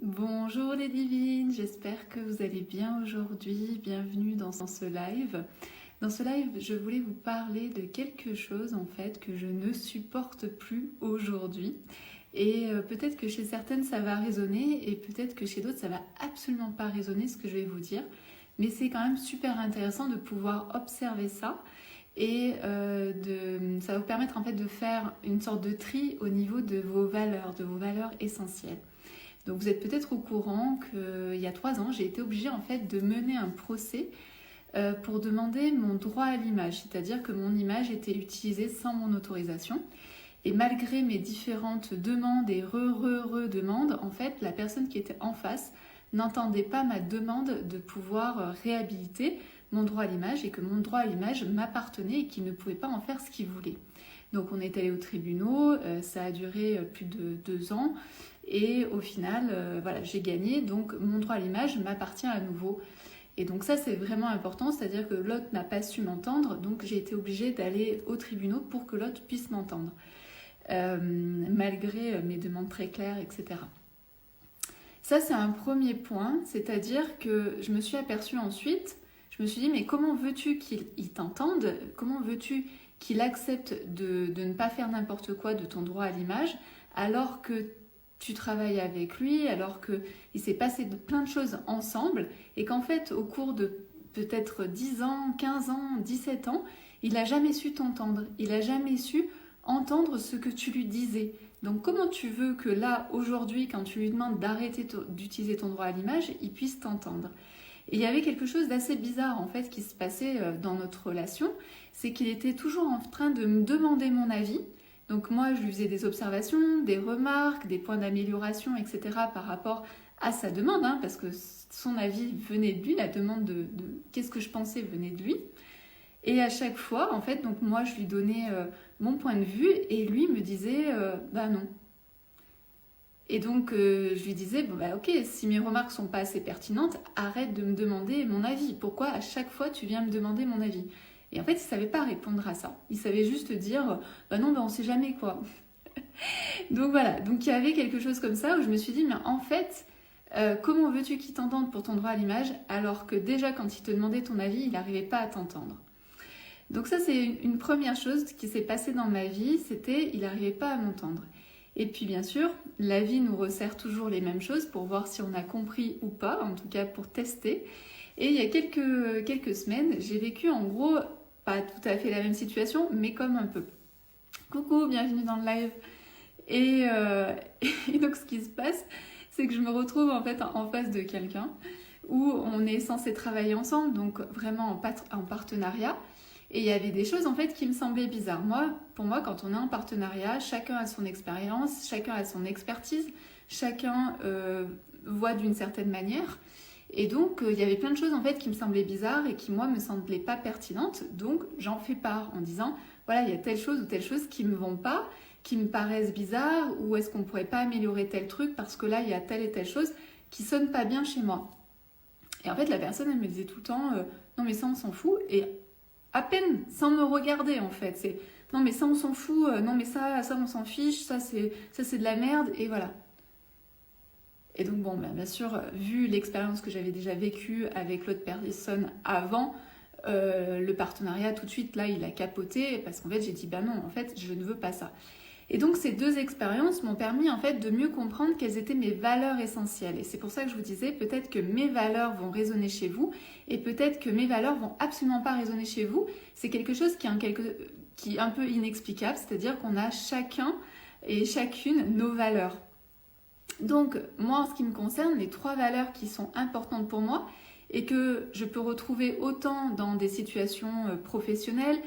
Bonjour les divines, j'espère que vous allez bien aujourd'hui. Bienvenue dans ce live. Dans ce live, je voulais vous parler de quelque chose en fait que je ne supporte plus aujourd'hui. Et peut-être que chez certaines ça va résonner et peut-être que chez d'autres ça va absolument pas résonner ce que je vais vous dire. Mais c'est quand même super intéressant de pouvoir observer ça et ça va vous permettre en fait de faire une sorte de tri au niveau de vos valeurs essentielles. Donc vous êtes peut-être au courant qu'il y a 3 ans, j'ai été obligée en fait de mener un procès pour demander mon droit à l'image, c'est-à-dire que mon image était utilisée sans mon autorisation. Et malgré mes différentes demandes et re-demandes, en fait, la personne qui était en face n'entendait pas ma demande de pouvoir réhabiliter mon droit à l'image et que mon droit à l'image m'appartenait et qu'il ne pouvait pas en faire ce qu'il voulait. Donc on est allé aux tribunaux, ça a duré plus de 2 ans et au final, voilà, j'ai gagné, donc mon droit à l'image m'appartient à nouveau. Et donc ça c'est vraiment important, c'est-à-dire que l'autre n'a pas su m'entendre, donc j'ai été obligée d'aller aux tribunaux pour que l'autre puisse m'entendre, malgré mes demandes très claires, etc. Ça c'est un premier point, c'est-à-dire que je me suis aperçue ensuite, je me suis dit mais comment veux-tu qu'il t'entende, comment veux-tu qu'il accepte de ne pas faire n'importe quoi de ton droit à l'image alors que tu travailles avec lui, alors qu'il s'est passé plein de choses ensemble et qu'en fait au cours de peut-être 10 ans, 15 ans, 17 ans, il n'a jamais su t'entendre, il n'a jamais su entendre ce que tu lui disais. Donc comment tu veux que là, aujourd'hui, quand tu lui demandes d'arrêter d'utiliser ton droit à l'image, il puisse t'entendre? Et il y avait quelque chose d'assez bizarre en fait qui se passait dans notre relation, c'est qu'il était toujours en train de me demander mon avis. Donc moi je lui faisais des observations, des remarques, des points d'amélioration, etc. par rapport à sa demande, parce que son avis venait de lui, la demande de qu'est-ce que je pensais venait de lui. Et à chaque fois, en fait, donc moi je lui donnais mon point de vue et lui me disait bah non. Et donc je lui disais bon bah ok, si mes remarques sont pas assez pertinentes, arrête de me demander mon avis. Pourquoi à chaque fois tu viens me demander mon avis? Et en fait, il savait pas répondre à ça. Il savait juste dire bah non, bah on sait jamais quoi. Donc voilà, donc il y avait quelque chose comme ça où je me suis dit mais en fait, comment veux-tu qu'il t'entende pour ton droit à l'image alors que déjà quand il te demandait ton avis, il n'arrivait pas à t'entendre. Donc ça c'est une première chose qui s'est passée dans ma vie, c'était il n'arrivait pas à m'entendre. Et puis bien sûr, la vie nous resserre toujours les mêmes choses pour voir si on a compris ou pas, en tout cas pour tester. Et il y a quelques semaines, j'ai vécu en gros, pas tout à fait la même situation, mais comme un peu. Coucou, bienvenue dans le live. Et, et donc ce qui se passe, c'est que je me retrouve en fait en face de quelqu'un où on est censé travailler ensemble, donc vraiment en partenariat. Et il y avait des choses en fait qui me semblaient bizarres. Pour moi, quand on est en partenariat, chacun a son expérience, chacun a son expertise, chacun voit d'une certaine manière. Et donc, il y avait plein de choses en fait qui me semblaient bizarres et qui, moi, me semblaient pas pertinentes. Donc, j'en fais part en disant, voilà, il y a telle chose ou telle chose qui me vont pas, qui me paraissent bizarres, ou est-ce qu'on pourrait pas améliorer tel truc parce que là, il y a telle et telle chose qui sonne pas bien chez moi. Et en fait, la personne, elle me disait tout le temps, non mais ça, on s'en fout. Et à peine, sans me regarder en fait, c'est, non mais ça, on s'en fout, non mais ça, on s'en fiche, ça, c'est de la merde, et voilà. Et donc bon, bien sûr, vu l'expérience que j'avais déjà vécue avec l'autre personne avant, le partenariat tout de suite là il a capoté parce qu'en fait j'ai dit bah non, en fait je ne veux pas ça. Et donc ces 2 expériences m'ont permis en fait de mieux comprendre quelles étaient mes valeurs essentielles. Et c'est pour ça que je vous disais peut-être que mes valeurs vont résonner chez vous et peut-être que mes valeurs vont absolument pas résonner chez vous. C'est quelque chose qui est un peu inexplicable, c'est-à-dire qu'on a chacun et chacune nos valeurs. Donc, moi, en ce qui me concerne, les 3 valeurs qui sont importantes pour moi et que je peux retrouver autant dans des situations professionnelles,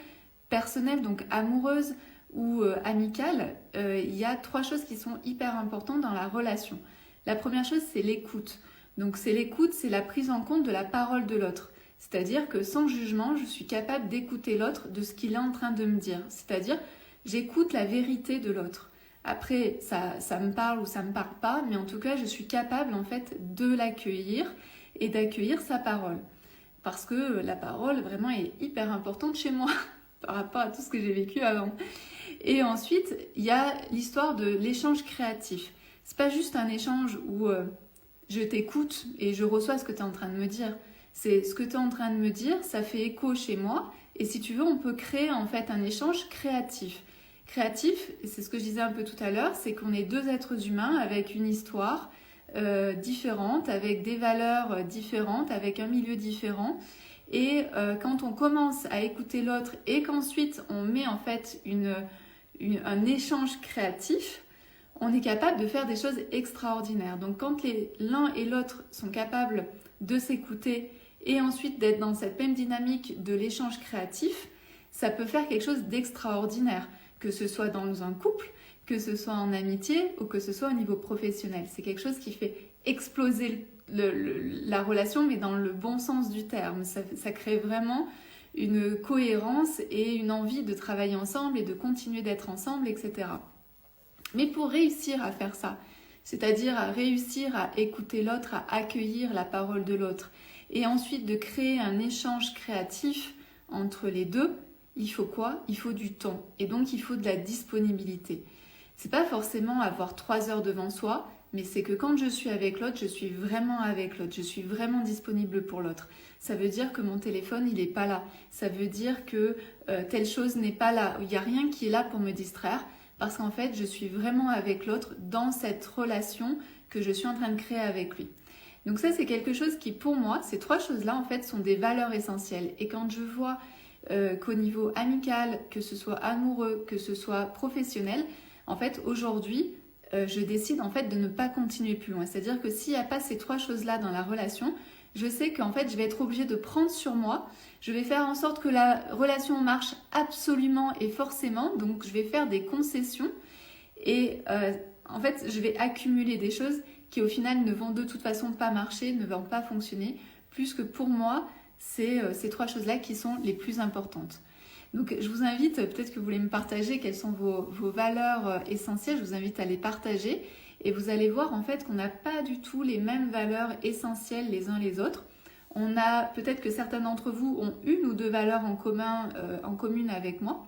personnelles, donc amoureuses ou amicales, il y a 3 choses qui sont hyper importantes dans la relation. La première chose, c'est l'écoute. Donc, c'est la prise en compte de la parole de l'autre. C'est-à-dire que sans jugement, je suis capable d'écouter l'autre de ce qu'il est en train de me dire. C'est-à-dire, j'écoute la vérité de l'autre. Après, ça me parle ou ça me parle pas, mais en tout cas, je suis capable en fait de l'accueillir et d'accueillir sa parole. Parce que la parole vraiment est hyper importante chez moi par rapport à tout ce que j'ai vécu avant. Et ensuite, il y a l'histoire de l'échange créatif. C'est pas juste un échange où je t'écoute et je reçois ce que tu es en train de me dire. C'est ce que tu es en train de me dire, ça fait écho chez moi. Et si tu veux, on peut créer en fait un échange créatif. Créatif, et c'est ce que je disais un peu tout à l'heure, c'est qu'on est deux êtres humains avec une histoire différente, avec des valeurs différentes, avec un milieu différent. Et quand on commence à écouter l'autre et qu'ensuite on met en fait un échange créatif, on est capable de faire des choses extraordinaires. Donc quand l'un et l'autre sont capables de s'écouter et ensuite d'être dans cette même dynamique de l'échange créatif, ça peut faire quelque chose d'extraordinaire, que ce soit dans un couple, que ce soit en amitié ou que ce soit au niveau professionnel. C'est quelque chose qui fait exploser la relation, mais dans le bon sens du terme. Ça crée vraiment une cohérence et une envie de travailler ensemble et de continuer d'être ensemble, etc. Mais pour réussir à faire ça, c'est-à-dire à réussir à écouter l'autre, à accueillir la parole de l'autre, et ensuite de créer un échange créatif entre les deux, il faut quoi? Il faut du temps. Et donc il faut de la disponibilité. C'est pas forcément avoir 3 heures devant soi, mais c'est que quand je suis avec l'autre, je suis vraiment avec l'autre, je suis vraiment disponible pour l'autre. Ça veut dire que mon téléphone, il n'est pas là. Ça veut dire que telle chose n'est pas là. Il n'y a rien qui est là pour me distraire, parce qu'en fait, je suis vraiment avec l'autre dans cette relation que je suis en train de créer avec lui. Donc ça, c'est quelque chose qui, pour moi, ces 3 choses-là, en fait, sont des valeurs essentielles. Et quand je vois qu'au niveau amical, que ce soit amoureux, que ce soit professionnel, en fait, aujourd'hui, je décide en fait de ne pas continuer plus loin. C'est-à-dire que s'il n'y a pas ces 3 choses-là dans la relation, je sais qu'en fait, je vais être obligée de prendre sur moi. Je vais faire en sorte que la relation marche absolument et forcément. Donc, je vais faire des concessions et en fait, je vais accumuler des choses qui au final ne vont de toute façon pas marcher, ne vont pas fonctionner, puisque pour moi, c'est ces 3 choses-là qui sont les plus importantes. Donc je vous invite, peut-être que vous voulez me partager quelles sont vos valeurs essentielles, je vous invite à les partager et vous allez voir en fait qu'on n'a pas du tout les mêmes valeurs essentielles les uns les autres. On a peut-être que certains d'entre vous ont 1 ou 2 valeurs en commune avec moi,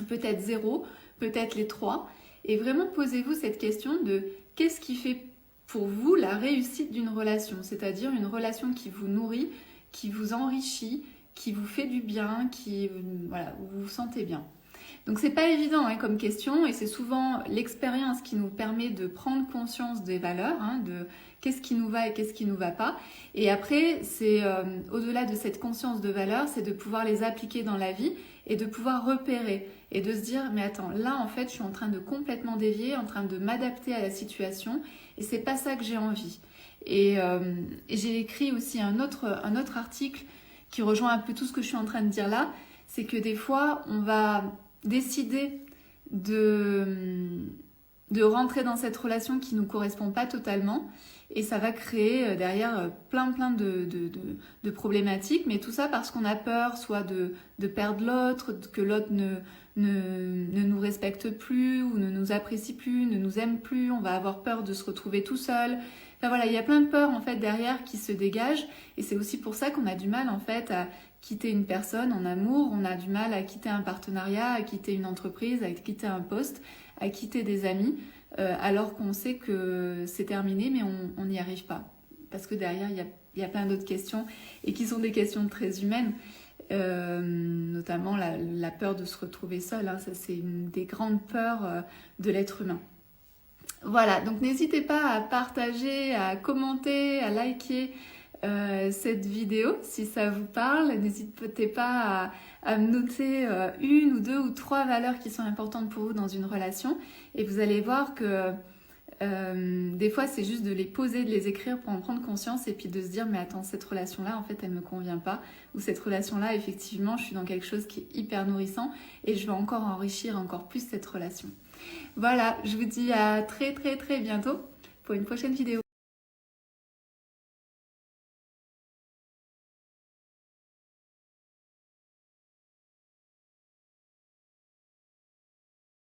peut-être 0, peut-être les 3. Et vraiment posez-vous cette question de qu'est-ce qui fait pour vous la réussite d'une relation, c'est-à-dire une relation qui vous nourrit, qui vous enrichit, qui vous fait du bien, voilà, où vous vous sentez bien. Donc c'est pas évident comme question et c'est souvent l'expérience qui nous permet de prendre conscience des valeurs, de qu'est-ce qui nous va et qu'est-ce qui nous va pas. Et après, c'est au-delà de cette conscience de valeurs, c'est de pouvoir les appliquer dans la vie et de pouvoir repérer et de se dire mais attends, là en fait je suis en train de complètement dévier, en train de m'adapter à la situation et c'est pas ça que j'ai envie. Et j'ai écrit aussi un autre article qui rejoint un peu tout ce que je suis en train de dire là, c'est que des fois on va décider de rentrer dans cette relation qui ne nous correspond pas totalement et ça va créer derrière plein de problématiques, mais tout ça parce qu'on a peur soit de perdre l'autre, que l'autre ne nous respecte plus ou ne nous apprécie plus, ne nous aime plus, on va avoir peur de se retrouver tout seul. Enfin voilà, il y a plein de peurs en fait derrière qui se dégagent et c'est aussi pour ça qu'on a du mal en fait à quitter une personne en amour, on a du mal à quitter un partenariat, à quitter une entreprise, à quitter un poste, à quitter des amis, alors qu'on sait que c'est terminé mais on n'y arrive pas. Parce que derrière, il y a plein d'autres questions et qui sont des questions très humaines, notamment la peur de se retrouver seul, ça c'est une des grandes peurs de l'être humain. Voilà, donc n'hésitez pas à partager, à commenter, à liker cette vidéo si ça vous parle. N'hésitez pas à me noter 1 ou 2 ou 3 valeurs qui sont importantes pour vous dans une relation et vous allez voir que des fois c'est juste de les poser, de les écrire pour en prendre conscience et puis de se dire mais attends, cette relation là en fait elle me convient pas, ou cette relation là effectivement je suis dans quelque chose qui est hyper nourrissant et je veux encore enrichir encore plus cette relation. Voilà, je vous dis à très bientôt pour une prochaine vidéo.